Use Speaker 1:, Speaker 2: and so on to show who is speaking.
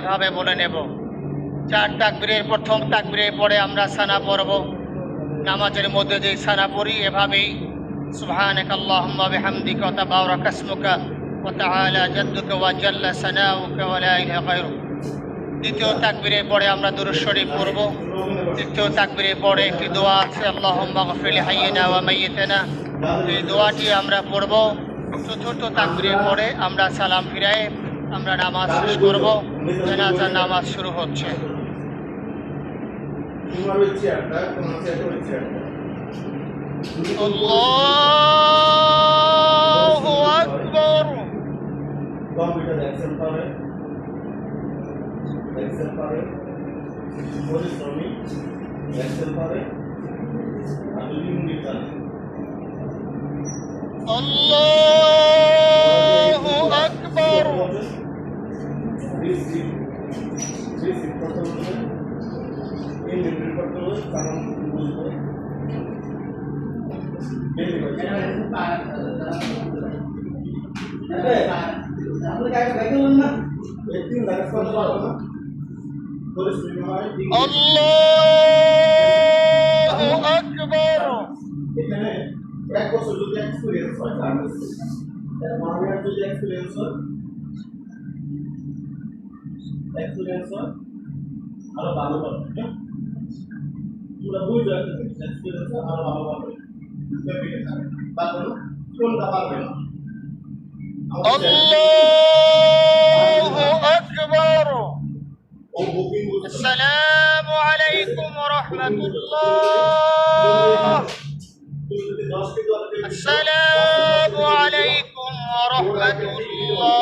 Speaker 1: এভাবে বলে নেব। 4 তাকবীরের প্রথম তাকবীরের পরে আমরা সানা পড়ব। নামাজের মধ্যে যে সানা পড়ি এভাবেই সুবহানাকা আল্লাহুম্মা বিহামদিকা ওয়া তাবারাকা ইসমুকা ওয়া তাআলা জাদ্দুকা ওয়া জাল্লা সানাউকা ওয়া লা ইলাহা গায়রুক। দ্বিতীয় তাকবীরের পরে আমরা দুরূদ শরীফ পড়ব। তৃতীয় তাকবীরের পরে একটি দোয়া আছে, আল্লাহুম্মা গফির লিহাইয়িনা ওয়া মাইয়িতিনা, এই দোয়াটি আমরা পড়ব। চতুর্থ তাকবীরের পরে আমরা সালাম ফিরায়ে আমরা নামাজ শেষ করব। জানাজার নামাজ শুরু হচ্ছে। আল্লাহু আকবার।
Speaker 2: কম্পিউটার অ্যাকশন পাবে, পরিশ্রমী অ্যাকশন পাবে, আর যদি মুড়ি জানে
Speaker 1: আল্লাহু আকবার।
Speaker 2: রিসিভ করতে হবে, ইনভেন্টরি করতে হবে, কারণ বুঝবে আপনি গাড়ি দেখলেন না, একদিন গাড়ি করতে পারবো না, পরিশ্রমী হয়।
Speaker 1: আল্লাহু আকবার।
Speaker 2: এখানে 1 বছর যদি এক্সপেরিয়েন্স হয়, তাহলে 1 ইয়ার যদি এক্সপেরিয়েন্স হয়, আরো ভালো পাবে। তোমরা বুঝতে পারছো, এক্সপেরিয়েন্স আরো ভালো পাবে। তারপর কোনটা পারবে না?
Speaker 1: আল্লাহু আকবার। আসসালামু আলাইকুম ওয়া রাহমাতুল্লাহ। আসসালামু আলাইকুম ওয়া রাহমাতুল্লাহ।